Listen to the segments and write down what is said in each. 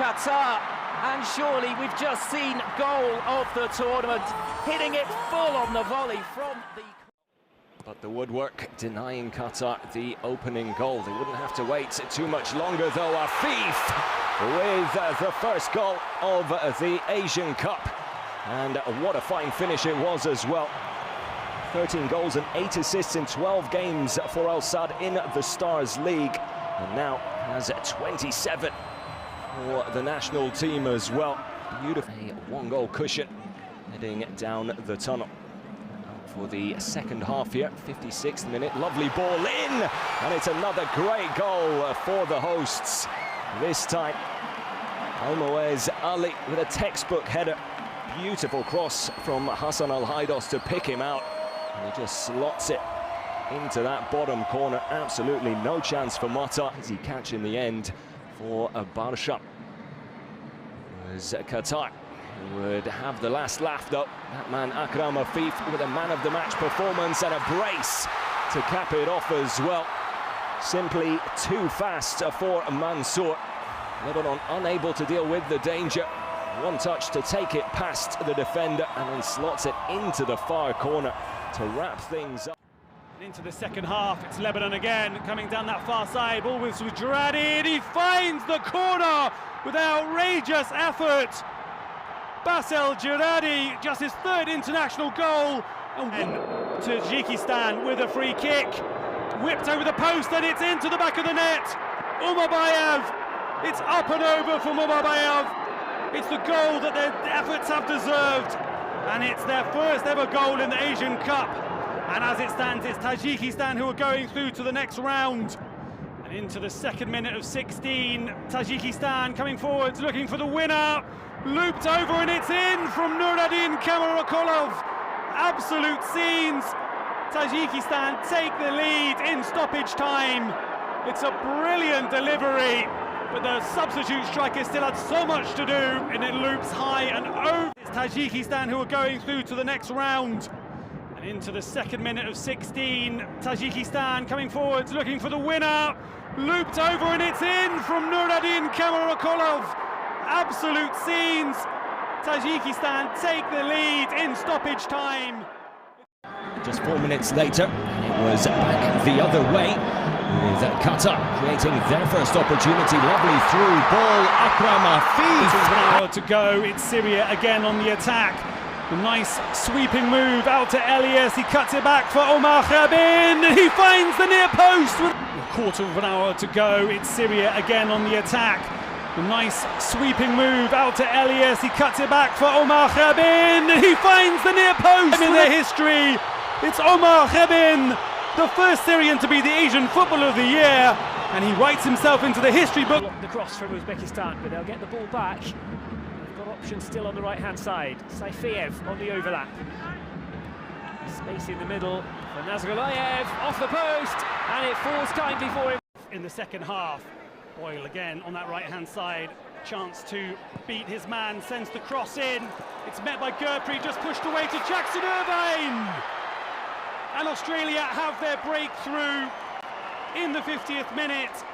Qatar, and surely we've just seen goal of the tournament, hitting it full on the volley from the... But the woodwork denying Qatar the opening goal. They wouldn't have to wait too much longer though. Afif with the first goal of the Asian Cup. And what a fine finish it was as well. 13 goals and 8 assists in 12 games for Al Sadd in the Stars League. And now has 27 for the national team as well. Beautiful. A one-goal cushion heading down the tunnel. For the second half here, 56th minute, lovely ball in, and it's another great goal for the hosts. This time, Almoez Ali with a textbook header. Beautiful cross from Hassan Al-Haidos to pick him out, and he just slots it into that bottom corner. Absolutely no chance for Mata. Easy catch in the end for Barsha. It was Qatar would have the last laugh though. That man Akram Afif with a man of the match performance and a brace to cap it off as well. Simply too fast for Mansour. Lebanon unable to deal with the danger. One touch to take it past the defender and then slots it into the far corner to wrap things up. Into the second half, it's Lebanon again, coming down that far side. Ball with Sudradi, and he finds the corner with outrageous effort. Basel Jiradi, just his third international goal. And Tajikistan with a free kick. Whipped over the post, and it's into the back of the net. Umarbayev, it's up and over for Umarbayev. It's the goal that their efforts have deserved. And it's their first ever goal in the Asian Cup. And as it stands, it's Tajikistan who are going through to the next round. And into the second minute of 16, Tajikistan coming forwards, looking for the winner. Looped over, and it's in from Nuradin Kamarakolov. Absolute scenes. Tajikistan take the lead in stoppage time. It's a brilliant delivery, but the substitute striker still had so much to do, and it loops high and over. It's Tajikistan who are going through to the next round. And into the second minute of 16, Tajikistan coming forwards, looking for the winner. Looped over, and it's in from Nuradin Kamarakolov. Absolute scenes. Tajikistan take the lead in stoppage time. Just 4 minutes later, it was back the other way, with Qatar creating their first opportunity. Lovely through ball, Akram Afif. 1 hour to go, it's Syria again on the attack. A nice sweeping move out to Elias, he cuts it back for Omar Khabin, and he finds the near post. With a quarter of an hour to go, it's Syria again on the attack. A nice sweeping move out to Elias, he cuts it back for Omar Khabin, and he finds the near post. In their history, it's Omar Khabin, the first Syrian to be the Asian Footballer of the Year, and he writes himself into the history book. The cross from Uzbekistan, but they'll get the ball back. They've got options still on the right-hand side. Saifiev on the overlap. Space in the middle for Nazarbayev, off the post, and it falls kindly for him. In the second half, Boyle again on that right-hand side. Chance to beat his man, sends the cross in. It's met by Gurpri, just pushed away to Jackson Irvine. And Australia have their breakthrough in the 50th minute.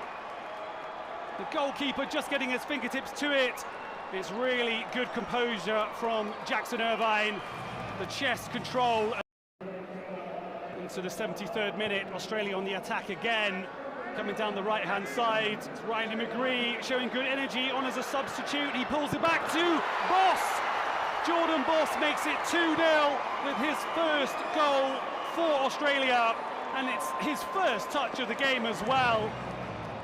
The goalkeeper just getting his fingertips to it. It's really good composure from Jackson Irvine. The chest control. Into the 73rd minute, Australia on the attack again. Coming down the right-hand side, it's Riley McGree showing good energy on as a substitute. He pulls it back to Boss. Jordan Boss makes it 2-0 with his first goal for Australia, and it's his first touch of the game as well.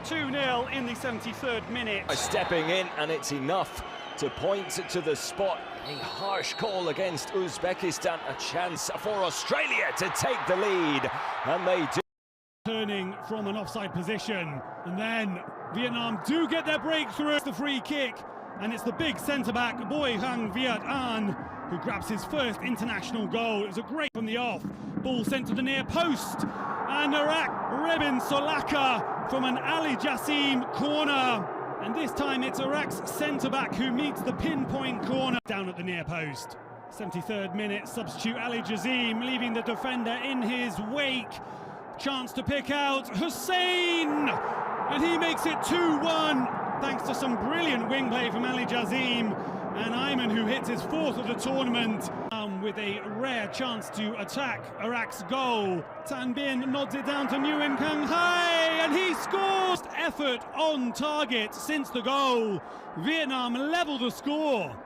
2-0 in the 73rd minute. Stepping in, and it's enough to point to the spot. A harsh call against Uzbekistan, a chance for Australia to take the lead, and they do. Turning from an offside position, and then Vietnam do get their breakthrough. It's the free kick, and it's the big centre-back, Boy Hang Viet An, who grabs his first international goal. It was a great from the off. Ball sent to the near post, and Iraq Rebin Solaka from an Ali Jassim corner. And this time it's Iraq's centre-back who meets the pinpoint corner down at the near post. 73rd minute, substitute Ali Jassim leaving the defender in his wake. Chance to pick out Hussein, and he makes it 2-1 thanks to some brilliant wing play from Ali Jazim and Ayman, who hits his 4th of the tournament with a rare chance to attack Iraq's goal. Tan Bin nods it down to Nguyen Kang Hai, and he scores. Effort on target since the goal. Vietnam level the score.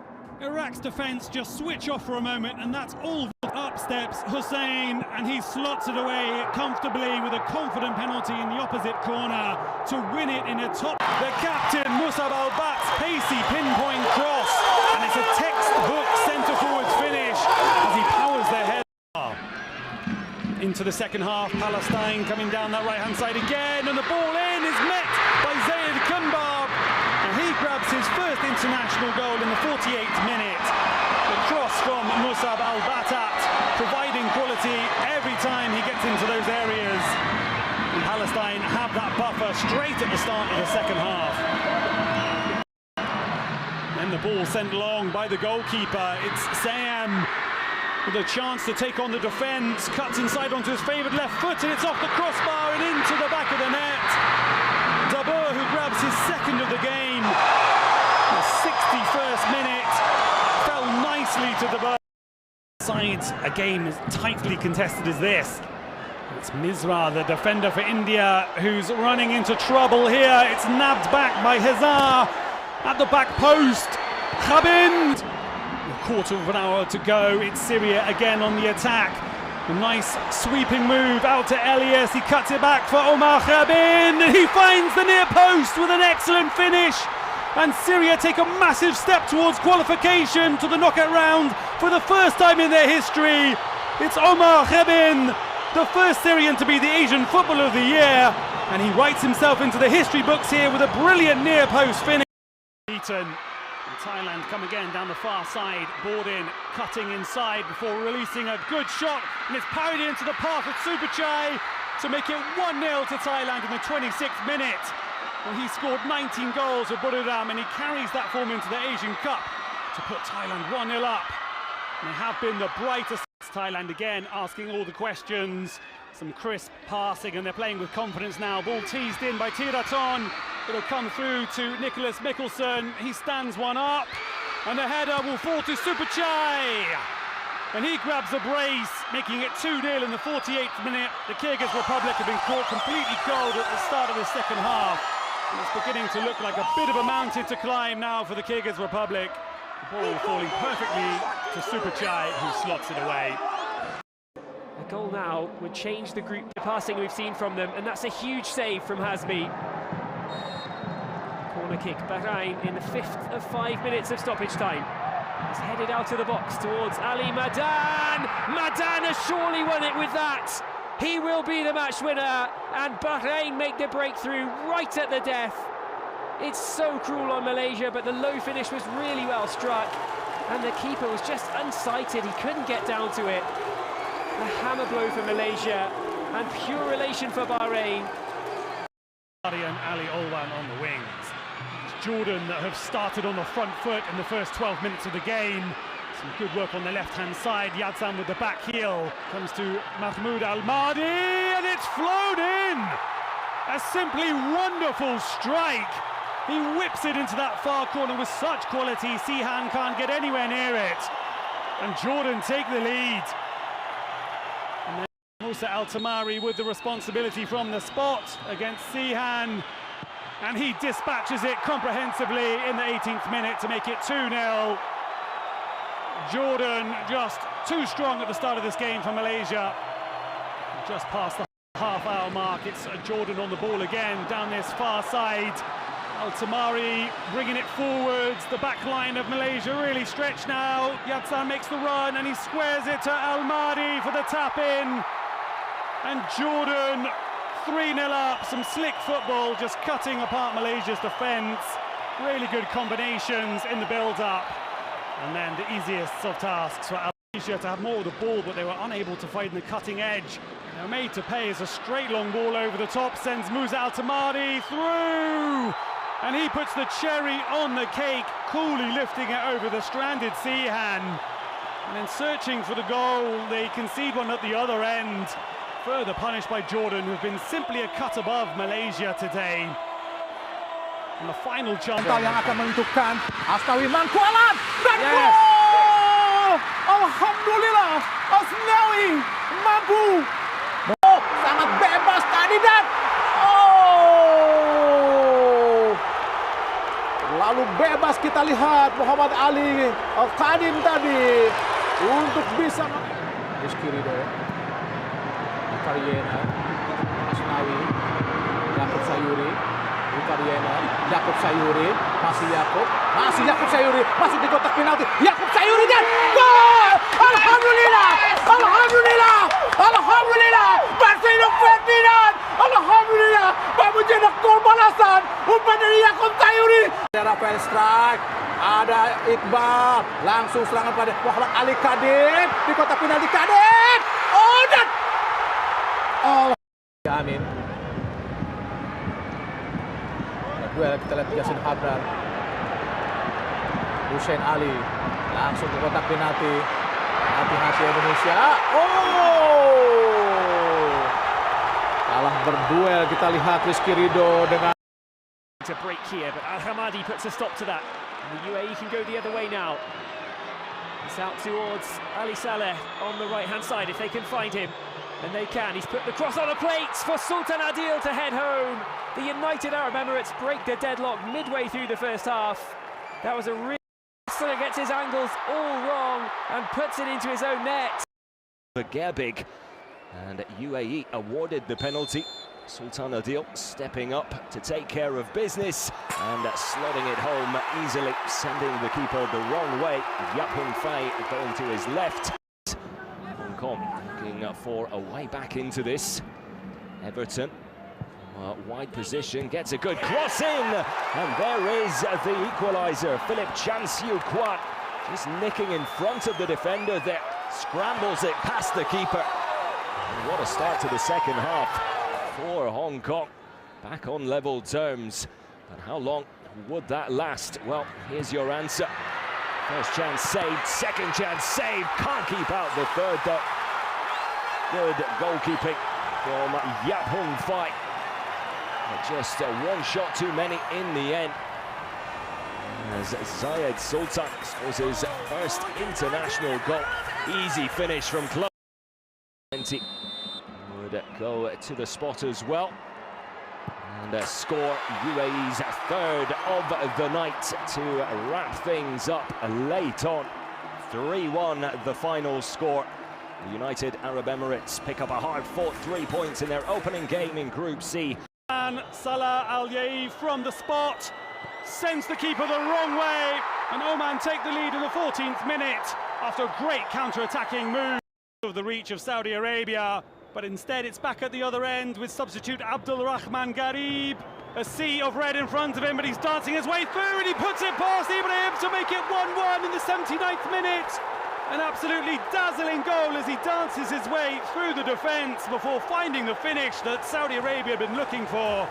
Iraq's defence just switch off for a moment, and that's all. Up steps Hussein, and he slots it away comfortably with a confident penalty in the opposite corner to win it in a top. The captain Musab Al-Bat's pacey pinpoint cross, and it's a textbook centre-forwards finish as he powers their head. Into the second half, Palestine coming down that right-hand side again, and the ball in is met by Zaid Kambab, and he grabs his first international goal in the 48th minute. The cross from Musab Al-Batat, providing quality every time he gets into those areas. And Palestine have that buffer straight at the start of the second half. Then the ball sent long by the goalkeeper. It's Sam with a chance to take on the defence, cuts inside onto his favoured left foot, and it's off the crossbar and into the back of the net. Dabur, who grabs his second of the game, the 61st minute, fell nicely to Dabur. Sides a game as tightly contested as this. It's Misra, the defender for India, who's running into trouble here. It's nabbed back by Hazar at the back post. Khabind. A quarter of an hour to go. It's Syria again on the attack. A nice sweeping move out to Elias. He cuts it back for Omar Khabind, and he finds the near post with an excellent finish. And Syria take a massive step towards qualification to the knockout round for the first time in their history. It's Omar Khabind, the first Syrian to be the Asian Footballer of the Year, and he writes himself into the history books here with a brilliant near post finish. Eaton, and Thailand come again down the far side. Borden cutting inside before releasing a good shot, and it's parried into the path of Subuchai to make it 1-0 to Thailand in the 26th minute. Well, he scored 19 goals for Buriram, and he carries that form into the Asian Cup to put Thailand 1-0 up. And they have been the brightest. Thailand again asking all the questions. Some crisp passing, and they're playing with confidence now. Ball teased in by Tiraton. It'll come through to Nicholas Mikkelsen. He stands one up, and the header will fall to Subuchai. And he grabs a brace, making it 2-0 in the 48th minute. The Kyrgyz Republic have been caught completely cold at the start of the second half. And it's beginning to look like a bit of a mountain to climb now for the Kyrgyz Republic. The ball falling perfectly to Subuchai, who slots it away. A goal now would change the group passing we've seen from them, and that's a huge save from Hazmi. Corner kick, Bahrain in the 5th of 5 minutes of stoppage time. He's headed out of the box towards Ali Madan. Madan has surely won it with that. He will be the match winner, and Bahrain make the breakthrough right at the death. It's so cruel on Malaysia, but the low finish was really well struck, and the keeper was just unsighted. He couldn't get down to it. A hammer blow for Malaysia, and pure elation for Bahrain. And Ali Olwan on the wings. It's Jordan that have started on the front foot in the first 12 minutes of the game. Some good work on the left-hand side. Yadzan with the back heel. Comes to Mahmoud Al-Mahdi, and it's flown in! A simply wonderful strike. He whips it into that far corner with such quality. Sihan can't get anywhere near it. And Jordan take the lead. And then Musa Al-Tamari with the responsibility from the spot against Sihan. And he dispatches it comprehensively in the 18th minute to make it 2-0. Jordan just too strong at the start of this game for Malaysia. Just past the half-hour mark, it's Jordan on the ball again down this far side. Al-Tamari bringing it forwards. The back line of Malaysia really stretched now. Yadzan makes the run, and he squares it to Al-Mahdi for the tap-in. And Jordan 3-0 up. Some slick football, just cutting apart Malaysia's defence. Really good combinations in the build-up. And then the easiest of tasks for Malaysia to have more of the ball, but they were unable to find the cutting edge. They're made to pay as a straight long ball over the top, sends Musa Al-Tamari through! And he puts the cherry on the cake, coolly lifting it over the stranded Sihan. And then searching for the goal, they concede one at the other end. Further punished by Jordan, who've been simply a cut above Malaysia today. And the final jump. Yang akan menentukan Asnawi Mangkualan dan gol! Alhamdulillah, Asnawi mampu. Oh, sangat bebas tadi dan lalu bebas kita lihat Muhammad Ali Al-Qadim tadi untuk bisa Rizky Ridho, Karyena, Asnawi, Yakub Sayuri, Karyena, Yakub Sayuri, masih Yakub Sayuri, masuk di kotak penalti, Yakub Sayuri dan gol! Alhamdulillah, alhamdulillah, alhamdulillah, Marcelo Ferdinand, alhamdulillah, mencetak gol balasan umpan dari Yakub Sayuri. Rafael strike, ada Iqbal, langsung serangan pada Muhammad Ali Kadim di kotak penalti Kadim. Oh dan Amin. Duel kita lihat Yasin Habran, Hussein Ali, langsung ke kotak penalti. Hati-hati Indonesia. Kalah berduel kita lihat Rizky Ridho dengan to break here, but Al-Hamadi puts a stop to that. And the UAE can go the other way now. It's out towards Ali Saleh on the right-hand side if they can find him. And they can. He's put the cross on the plates for Sultan Adil to head home. The United Arab Emirates break the deadlock midway through the first half. That was a real wrestler, gets his angles all wrong and puts it into his own net. Gerbig, and UAE awarded the penalty. Sultan Adil stepping up to take care of business and slotting it home easily, sending the keeper the wrong way. Yap Hung Fei going to his left. Hong Kong looking for a way back into this. Everton, wide position, gets a good cross in, and there is the equaliser. Philip Chan Siu Kwan just nicking in front of the defender there, scrambles it past the keeper. And what a start to the second half for Hong Kong, back on level terms. But how long would that last? Well, here's your answer. First chance saved, second chance saved, can't keep out the third though. Good goalkeeping from Yap Hung Fai. Just one shot too many in the end, as Zayed Sultan scores his first international goal. Easy finish from close. Would go to the spot as well and score UAE's third of the night to wrap things up late on. 3-1 the final score. The United Arab Emirates pick up a hard-fought 3 points in their opening game in Group C. And Salah Al-Yaib from the spot sends the keeper the wrong way, and Oman take the lead in the 14th minute after a great counter-attacking move of the reach of Saudi Arabia. But instead it's back at the other end with substitute Abdul Rahman Garib. A sea of red in front of him, but he's dancing his way through and he puts it past Ibrahim to make it 1-1 in the 79th minute. An absolutely dazzling goal as he dances his way through the defence before finding the finish that Saudi Arabia had been looking for.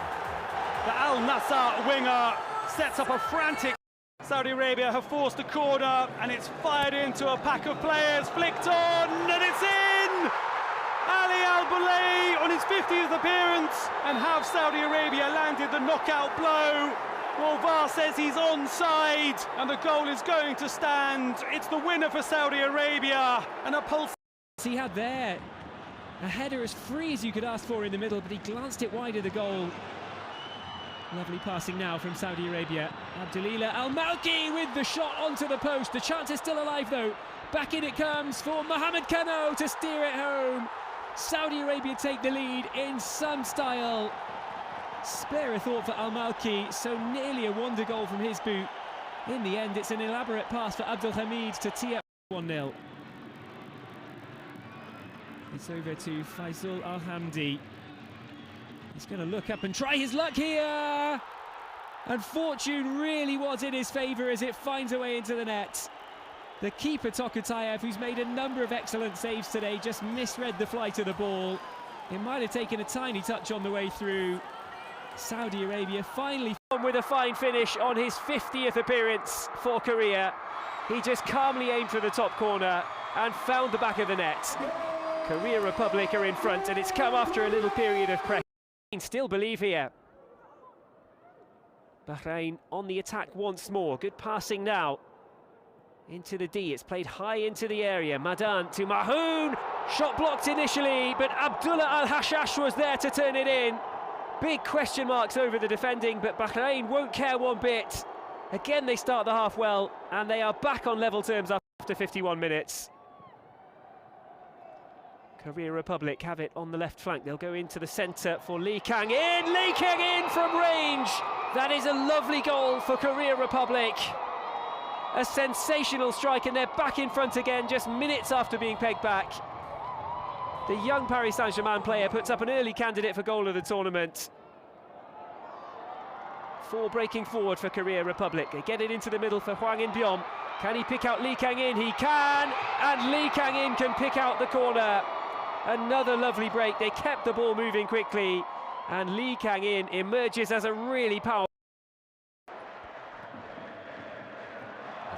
The Al Nassr winger sets up a frantic. Saudi Arabia have forced a corner and it's fired into a pack of players, flicked on, and it's in! Ali Al-Boulay on his 50th appearance, and have Saudi Arabia landed the knockout blow? Well, VAR says he's onside, and the goal is going to stand. It's the winner for Saudi Arabia, and a pulse. He had there a header as free as you could ask for in the middle, but he glanced it wide of the goal. Lovely passing now from Saudi Arabia. Abdelilah Al-Malki with the shot onto the post. The chance is still alive though. Back in it comes for Mohamed Kano to steer it home. Saudi Arabia take the lead in some style. Spare a thought for Al-Malki, so nearly a wonder goal from his boot. In the end, it's an elaborate pass for Abdul Hamid to tee up 1-0. It's over to Faisal Al-Hamdi. He's going to look up and try his luck here. And fortune really was in his favour as it finds a way into the net. The keeper Tokatayev, who's made a number of excellent saves today, just misread the flight of the ball. It might have taken a tiny touch on the way through. Saudi Arabia finally with a fine finish on his 50th appearance for Korea. He just calmly aimed for the top corner and found the back of the net. Korea Republic are in front, and it's come after a little period of pressure. Still believe here. Bahrain on the attack once more. Good passing now. Into the D, it's played high into the area. Madan to Mahoun. Shot blocked initially, but Abdullah Al-Hashash was there to turn it in. Big question marks over the defending, but Bahrain won't care one bit. Again, they start the half well, and they are back on level terms after 51 minutes. Korea Republic have it on the left flank. They'll go into the centre for Lee Kang-in. Lee Kang-in from range. That is a lovely goal for Korea Republic. A sensational strike, and they're back in front again just minutes after being pegged back. The young Paris Saint-Germain player puts up an early candidate for goal of the tournament. 4 breaking forward for Korea Republic. They get it into the middle for Hwang In-byom. Can he pick out Lee Kang-in? He can, and Lee Kang-in can pick out the corner. Another lovely break. They kept the ball moving quickly, and Lee Kang-in emerges as a really powerful.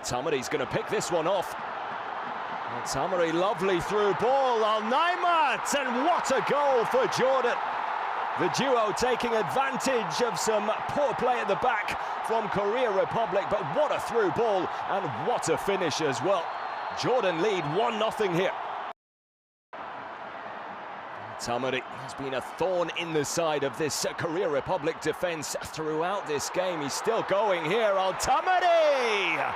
Tamari's going to pick this one off. Tamari, lovely through ball. Al-Naimat, and what a goal for Jordan. The duo taking advantage of some poor play at the back from Korea Republic, but what a through ball and what a finish as well. Jordan lead 1-0 here. Tamari has been a thorn in the side of this Korea Republic defence throughout this game. He's still going here. Al-Tamari!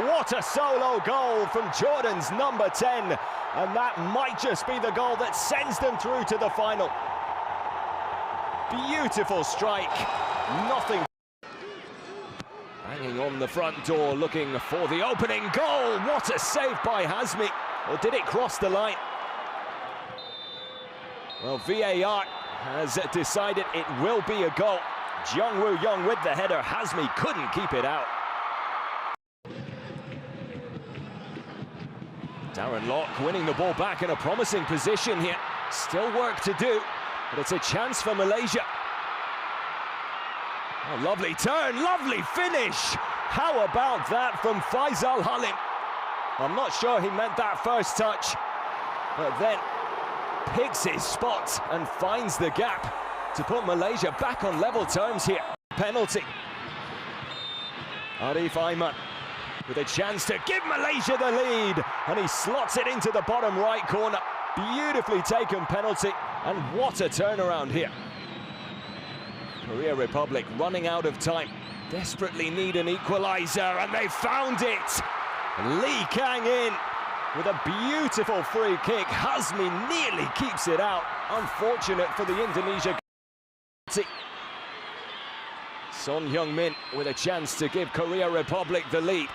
What a solo goal from Jordan's number 10, and that might just be the goal that sends them through to the final. Beautiful strike, nothing. Banging on the front door, looking for the opening goal. What a save by Hazmi, or did it cross the line? Well, VAR has decided it will be a goal. Jung Woo-young with the header. Hazmi couldn't keep it out. Darren Locke winning the ball back in a promising position here. Still work to do, but it's a chance for Malaysia. Oh, lovely turn, lovely finish. How about that from Faisal Halim? I'm not sure he meant that first touch, but then picks his spot and finds the gap to put Malaysia back on level terms here. Penalty. Arif Aiman with a chance to give Malaysia the lead, and he slots it into the bottom right corner. Beautifully taken penalty, and what a turnaround here. Korea Republic running out of time, desperately need an equaliser, and they found it. Lee Kang-in with a beautiful free kick. Hazmi nearly keeps it out. Unfortunate for the Indonesia. Son Heung-min with a chance to give Korea Republic the lead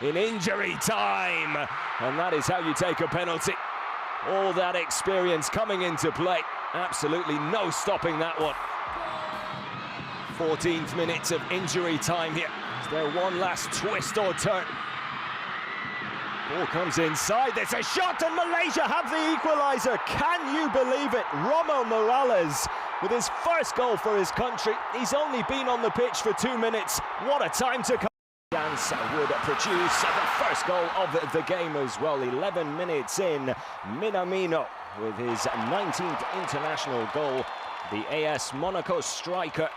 in injury time, and that is how you take a penalty. All that experience coming into play. Absolutely no stopping that one. 14th minute of injury time here. Is there one last twist or turn? Ball comes inside, there's a shot, and Malaysia have the equaliser. Can you believe it? Romo Morales with his first goal for his country. He's only been on the pitch for 2 minutes. What a time to come. Chance would produce the first goal of the game as well. 11 minutes in, Minamino with his 19th international goal. The AS Monaco striker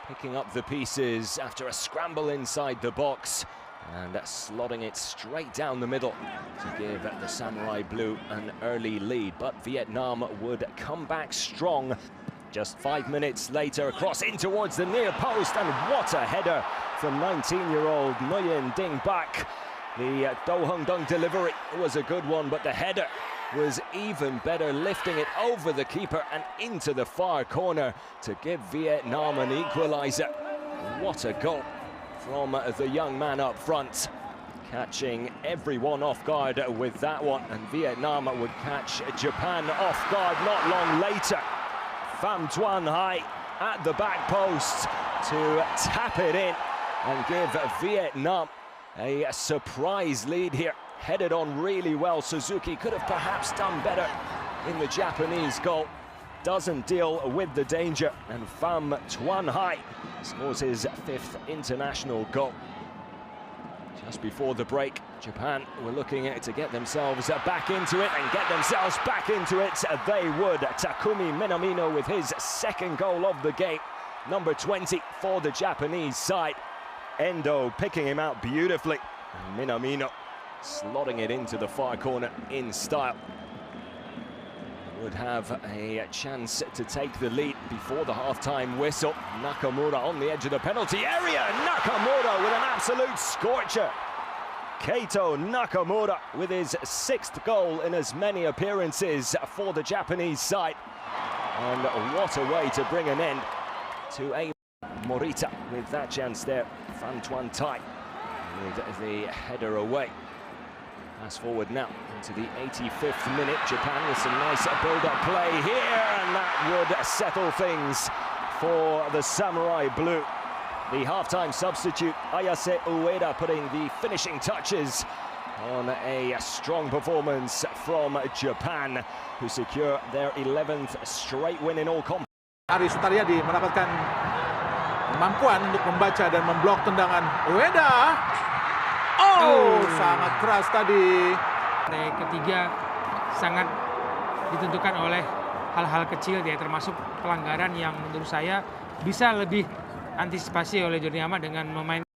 picking up the pieces after a scramble inside the box and slotting it straight down the middle to give the Samurai Blue an early lead. But Vietnam would come back strong. Just 5 minutes later, across in towards the near post, and what a header from 19-year-old Nguyen Ding Bak. The Do Hung Dung delivery was a good one, but the header was even better, lifting it over the keeper and into the far corner to give Vietnam an equaliser. What a goal from the young man up front, catching everyone off guard with that one, and Vietnam would catch Japan off guard not long later. Pham Tuan Hai at the back post to tap it in and give Vietnam a surprise lead here. Headed on really well. Suzuki could have perhaps done better in the Japanese goal. Doesn't deal with the danger, and Pham Tuan Hai scores his 5th international goal. Just before the break, Japan were looking to get themselves back into it and get themselves back into it. They would. Takumi Minamino with his 2nd goal of the game. number 20 for the Japanese side. Endo picking him out beautifully. And Minamino slotting it into the far corner in style. Would have a chance to take the lead before the half-time whistle. Nakamura on the edge of the penalty area. Nakamura with an absolute scorcher. Keito Nakamura with his 6th goal in as many appearances for the Japanese side. And what a way to bring an end to a Morita with that chance there. Fan Tuan Tai with the header away. Fast forward now into the 85th minute. Japan with some nice build-up play here, and that would settle things for the Samurai Blue. The half-time substitute, Ayase Ueda, putting the finishing touches on a strong performance from Japan, who secure their 11th straight win in all competitions. Ari Sutaryadi mendapatkan kemampuan untuk membaca dan memblok tendangan Ueda. Sangat keras tadi. Leg ketiga sangat ditentukan oleh hal-hal kecil, ya, termasuk pelanggaran yang menurut saya bisa lebih antisipasi oleh Yordania dengan memainkan.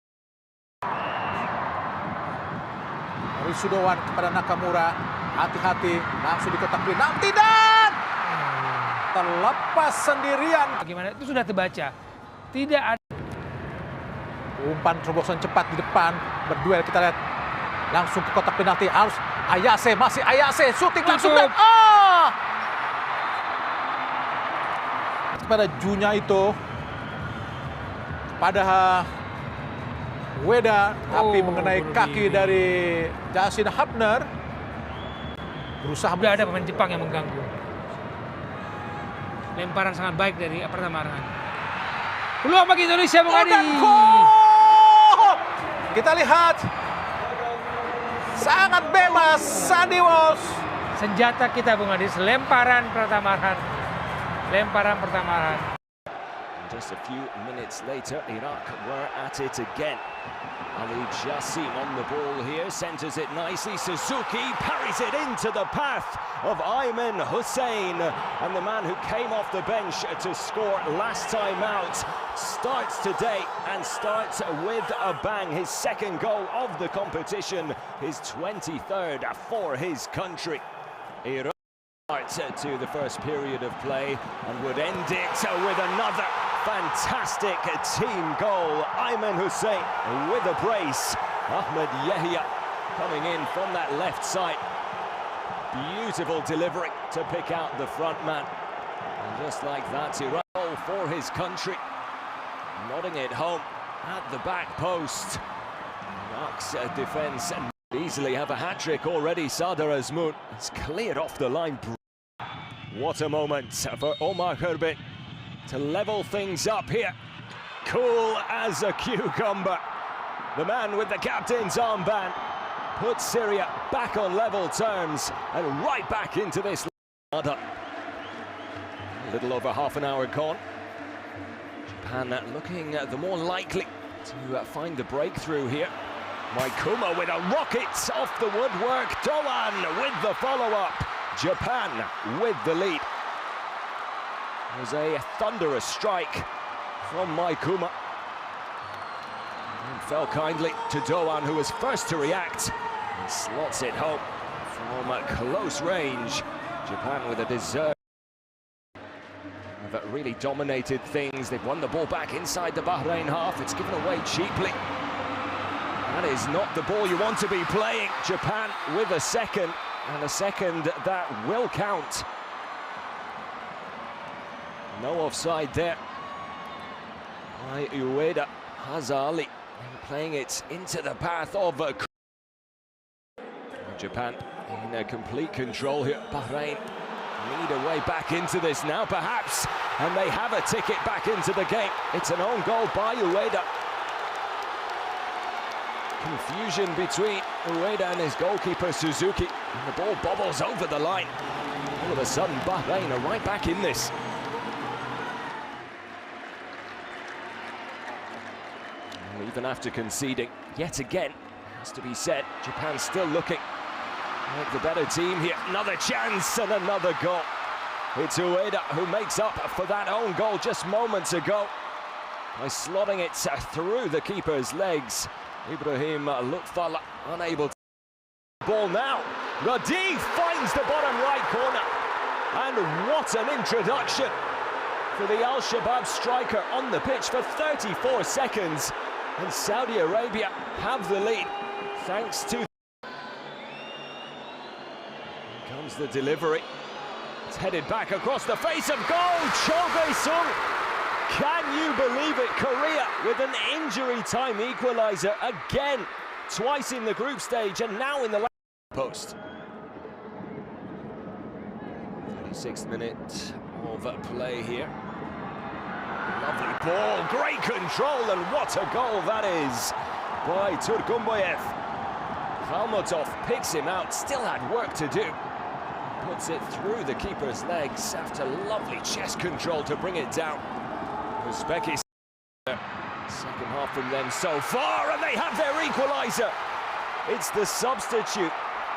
Risudowan kepada Nakamura, hati-hati, langsung di kotak penalti dan terlepas sendirian. Bagaimana itu sudah terbaca, tidak ada. Umpan terobosan cepat di depan, berduel, kita lihat langsung ke kotak penalti. Harus Ayase, masih Ayase, syuting langsung dan kepada Junya itu, pada Ueda, tapi mengenai kaki dari Jasin Hapner. Berusaha. Sudah ada pemain Jepang yang mengganggu. Lemparan sangat baik dari pertama. Peluang bagi Indonesia, Bung Adi. Kita lihat sangat bebas Sandy Walsh. Senjata kita, Bung Adi, lemparan pertama. Just a few minutes later, Iraq were at it again. Ali Jassim on the ball here, centers it nicely. Suzuki parries it into the path of Ayman Hussein. And the man who came off the bench to score last time out starts today and starts with a bang. His 2nd goal of the competition, his 23rd for his country. Iraq starts to the first period of play and would end it with another fantastic team goal. Ayman Hussein with a brace. Ahmed Yahya coming in from that left side. Beautiful delivery to pick out the front man. And just like that, Iraq goal for his country. Nodding it home at the back post. Iraq's defence and easily have a hat-trick already. Sadar Azmoun has cleared off the line. What a moment for Omar Herbin to level things up here. Cool as a cucumber. The man with the captain's armband puts Syria back on level terms and right back into this. A little over half an hour gone. Japan looking the more likely to find the breakthrough here. Maikuma with a rocket off the woodwork. Doan with the follow-up. Japan with the lead. It was a thunderous strike from Maikuma. And fell kindly to Doan, who was first to react. And slots it home from close range. Japan with a deserved. Have really dominated things. They've won the ball back inside the Bahrain half. It's given away cheaply. That is not the ball you want to be playing. Japan with a second, and a second that will count. No offside there by Ueda. Hazali playing it into the path of Japan in complete control here. Bahrain need a way back into this now, perhaps, and they have a ticket back into the game. It's an own goal by Ueda. Confusion between Ueda and his goalkeeper Suzuki, and the ball bobbles over the line. All of a sudden, Bahrain are right back in this. Even after conceding, yet again, has to be said, Japan still looking like the better team here. Another chance and another goal. It's Ueda who makes up for that own goal just moments ago. by slotting it through the keeper's legs. Ibrahim Lutfal unable to ball now. Radi finds the bottom right corner. And what an introduction for the Al Shabab striker on the pitch for 34 seconds. And Saudi Arabia have the lead thanks to... Here comes the delivery. It's headed back across the face of goal. Cho Bae-sung. Can you believe it? Korea with an injury time equaliser again. Twice in the group stage and now in the last post. 36th minute of play here. Lovely ball, great control, and what a goal that is by Turgumboyev. Khalmotov picks him out, still had work to do. Puts it through the keeper's legs after lovely chest control to bring it down. Uzbekistan, second half from them so far, and they have their equaliser. It's the substitute,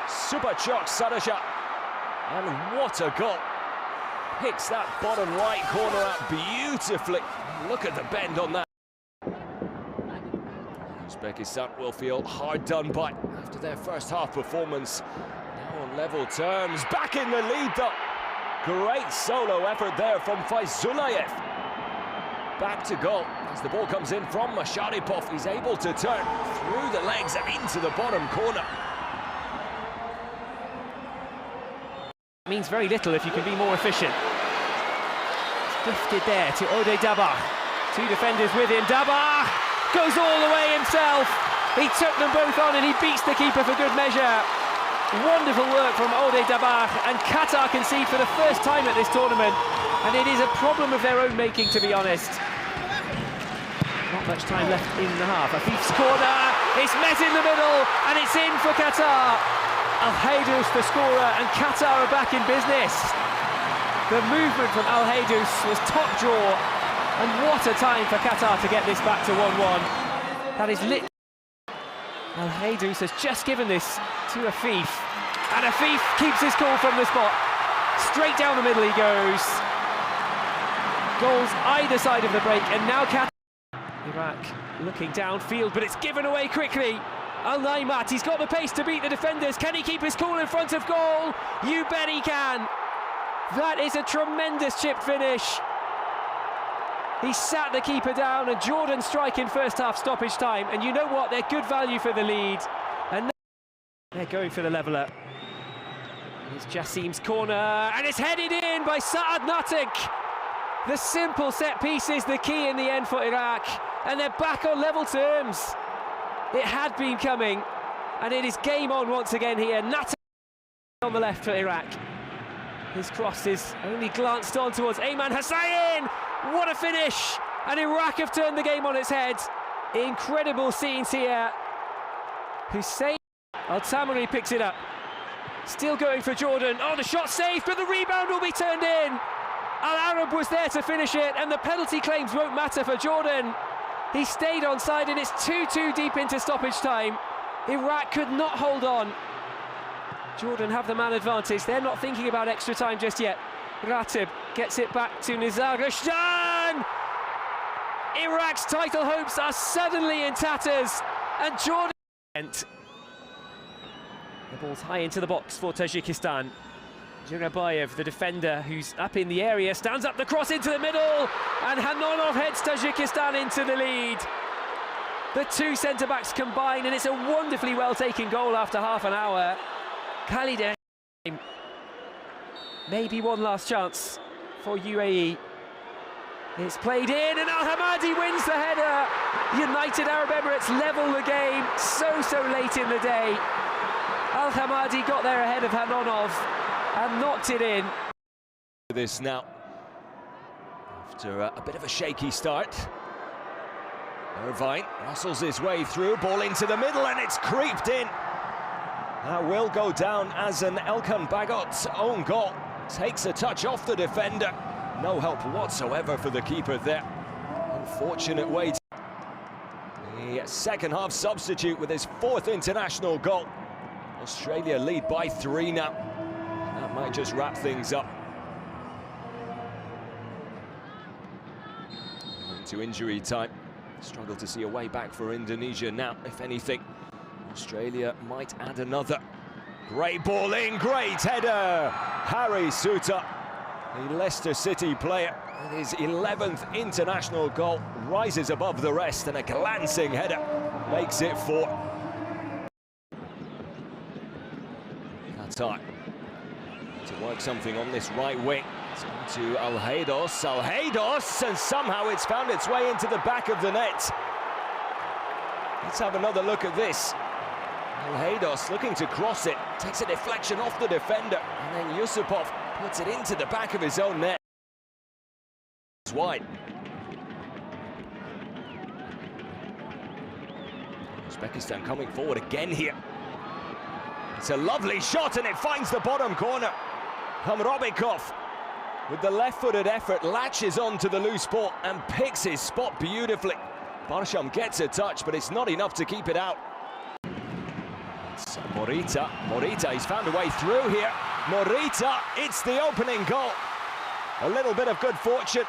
Subachok Sadasha, and what a goal. Picks that bottom right corner out beautifully. Look at the bend on that. Uzbekistan will feel hard done by after their first half performance. Now on level terms, back in the lead though. Great solo effort there from Faizulayev. Back to goal as the ball comes in from Masharipov. He's able to turn through the legs and into the bottom corner. Means very little if you can be more efficient. Lifted there to Ode Dabah. Two defenders with him. Dabah goes all the way himself. He took them both on and he beats the keeper for good measure. Wonderful work from Ode Dabah, and Qatar concede for the first time at this tournament, and it is a problem of their own making, to be honest. Not much time left in the half. Afif's corner, it's met in the middle, and it's in for Qatar. Al-Haydous the scorer, and Qatar are back in business. The movement from Al-Haydous was top draw, and what a time for Qatar to get this back to 1-1. That is lit. Al-Haydous has just given this to Afif, and Afif keeps his cool from the spot. Straight down the middle he goes. Goals either side of the break, and now Qatar. Iraq looking downfield, but it's given away quickly. Al-Naimat, he's got the pace to beat the defenders. Can he keep his cool in front of goal? You bet he can. That is a tremendous chip finish. He sat the keeper down, and Jordan strike in first half stoppage time. And you know what? They're good value for the lead. And they're going for the leveller. Here's Jassim's corner, and it's headed in by Saad Natik. The simple set piece is the key in the end for Iraq, and they're back on level terms. It had been coming, and it is game on once again here. Natik on the left for Iraq. His cross is only glanced on towards Ayman Hussain. What a finish! And Iraq have turned the game on its head. Incredible scenes here. Hussein Al-Tamari picks it up. Still going for Jordan. Oh, the shot saved, but the rebound will be turned in. Al-Arab was there to finish it, and the penalty claims won't matter for Jordan. He stayed onside, and it's 2-2 deep into stoppage time. Iraq could not hold on. Jordan have the man advantage. They're not thinking about extra time just yet. Ratib gets it back to Nizar Rashdan. Iraq's title hopes are suddenly in tatters, and Jordan... The ball's high into the box for Tajikistan. Jurabayev, the defender who's up in the area, stands up the cross into the middle, and Hanonov heads Tajikistan into the lead. The two centre-backs combine, and it's a wonderfully well-taken goal after half an hour. Khalid, maybe one last chance for UAE. It's played in, and Al-Hamadi wins the header. United Arab Emirates level the game so late in the day. Al-Hamadi got there ahead of Hanonov and knocked it in. This now, after a bit of a shaky start. Irvine muscles his way through, ball into the middle, and it's creeped in. That will go down as an Elkan Bagot's own goal. Takes a touch off the defender. No help whatsoever for the keeper there. Unfortunate wait. The second half substitute with his fourth international goal. Australia lead by 3 now. That might just wrap things up. into injury time. Struggle to see a way back for Indonesia now, if anything. Australia might add another. Great ball in, great header! Harry Suter, the Leicester City player, with his 11th international goal, rises above the rest, and a glancing header makes it 4. Qatar to work something on this right wing. It's gone to Alheidos, and somehow it's found its way into the back of the net. Let's have another look at this. Alheidos looking to cross it, takes a deflection off the defender, and then Yusupov puts it into the back of his own net. It's wide. Uzbekistan coming forward again here. It's a lovely shot, and it finds the bottom corner. Hamrobikov, with the left-footed effort, latches on to the loose ball and picks his spot beautifully. Barsham gets a touch, but it's not enough to keep it out. It's Morita, he's found a way through here. Morita, it's the opening goal. A little bit of good fortune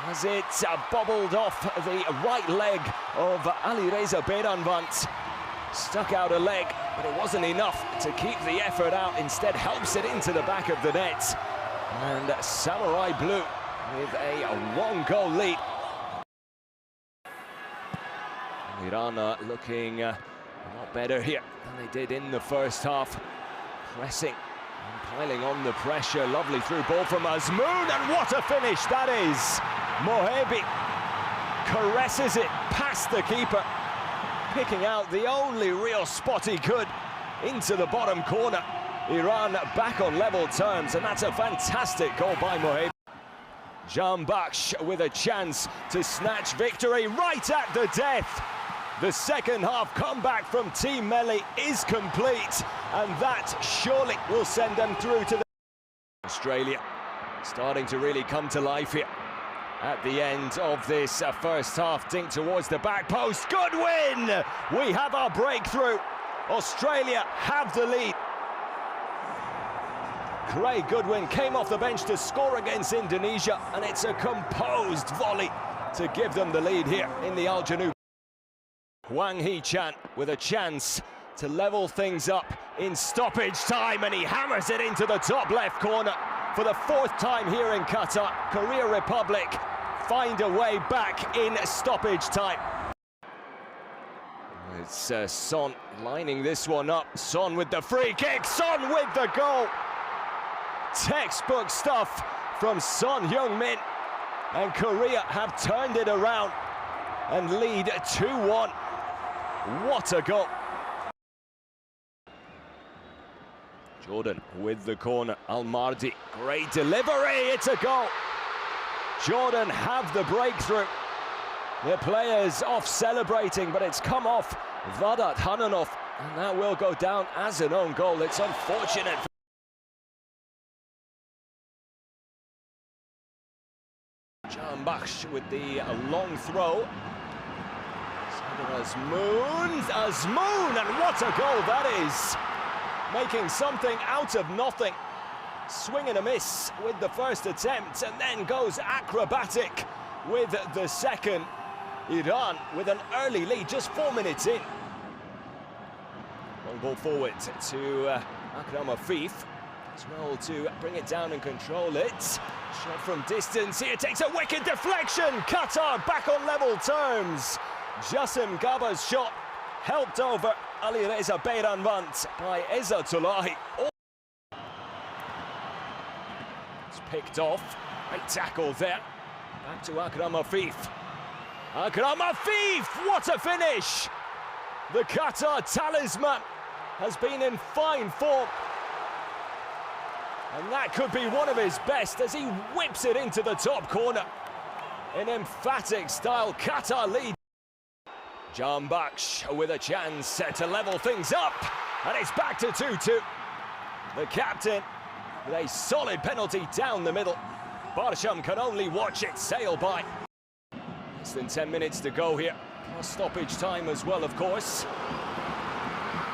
as it bobbled off the right leg of Alireza Beranvant. Stuck out a leg, but it wasn't enough to keep the effort out. Instead, helps it into the back of the net. And Samurai Blue with a 1-goal lead. Iran looking a lot better here than they did in the first half. Pressing and piling on the pressure. Lovely through ball from Azmoun, and what a finish that is! Mohebi caresses it past the keeper, picking out the only real spot he could into the bottom corner. Iran back on level terms, and that's a fantastic goal by Mohebi. Jambaksh with a chance to snatch victory right at the death. The second half comeback from Team Melli is complete, and that surely will send them through to the... Australia starting to really come to life here at the end of this first half. Dink towards the back post. Good win! We have our breakthrough. Australia have the lead. Craig Goodwin came off the bench to score against Indonesia, and it's a composed volley to give them the lead here in the Al Janoub. Wang Hee-chan with a chance to level things up in stoppage time, and he hammers it into the top left corner. For the 4th time here in Qatar, Korea Republic find a way back in stoppage time. It's Son lining this one up. Son with the free kick, Son with the goal. Textbook stuff from Son Heung-min, and Korea have turned it around and lead 2-1. What a goal. Jordan with the corner, Al-Mardi, great delivery, it's a goal. Jordan have the breakthrough. The players off celebrating, but it's come off Vadat Hananov, and that will go down as an own goal. It's unfortunate. Jambaksh with the long throw. Azmoun, and what a goal that is! Making something out of nothing. Swing and a miss with the first attempt, and then goes acrobatic with the second. Iran with an early lead, just 4 minutes in. Long ball forward to Akram Afif, as well to bring it down and control it. Shot from distance here, takes a wicked deflection. Qatar back on level terms. Jassim Gaba's shot helped over Alireza Beranvant by Ezzatullahi. It's picked off. Great tackle there. Back to Akram Afif. Akram Afif, what a finish! The Qatar talisman has been in fine form. And that could be one of his best as he whips it into the top corner. In emphatic style, Qatar lead. Jambaksh with a chance to level things up, and it's back to 2-2. The captain with a solid penalty down the middle. Barsham can only watch it sail by. Less than 10 minutes to go here, plus stoppage time as well, of course.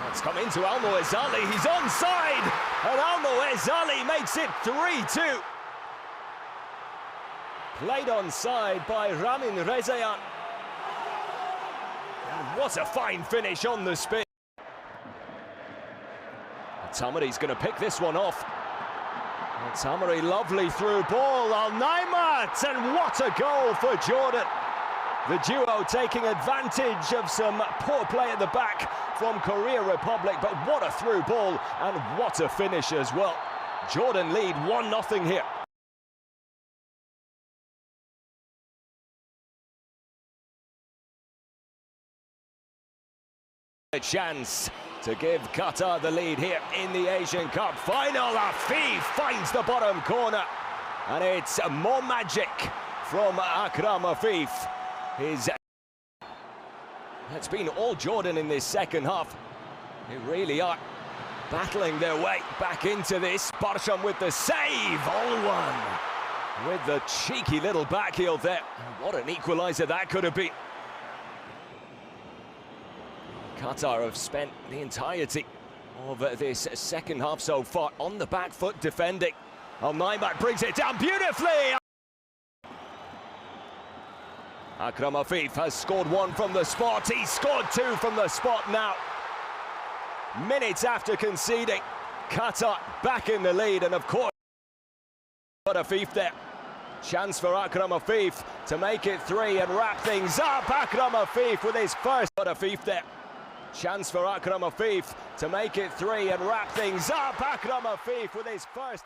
It's come into Almo Ezali, he's onside, and Almo Ezali makes it 3-2. Played onside by Ramin Rezayan. And what a fine finish on the spin. Tamari's going to pick this one off. Tamari, lovely through ball. Al-Naimat, and what a goal for Jordan. The duo taking advantage of some poor play at the back from Korea Republic, but what a through ball and what a finish as well. Jordan lead 1-0 here. A chance to give Qatar the lead here in the Asian Cup final. Afif finds the bottom corner, and it's more magic from Akram Afif. It's been all Jordan in this second half. They really are battling their way back into this. Barsham with the save, Olwan with the cheeky little back heel there. What an equaliser that could have been. Qatar have spent the entirety of this second half so far on the back foot defending. Al-Naimat brings it down beautifully. Akram Afif has scored one from the spot. He's scored two from the spot now. Minutes after conceding, Qatar back in the lead, and of course, Afif there. Chance for Akram Afif to make it three and wrap things up. Akram Afif with his first. Afif there. Chance for Akram Afif to make it three and wrap things up. Akram Afif with his first.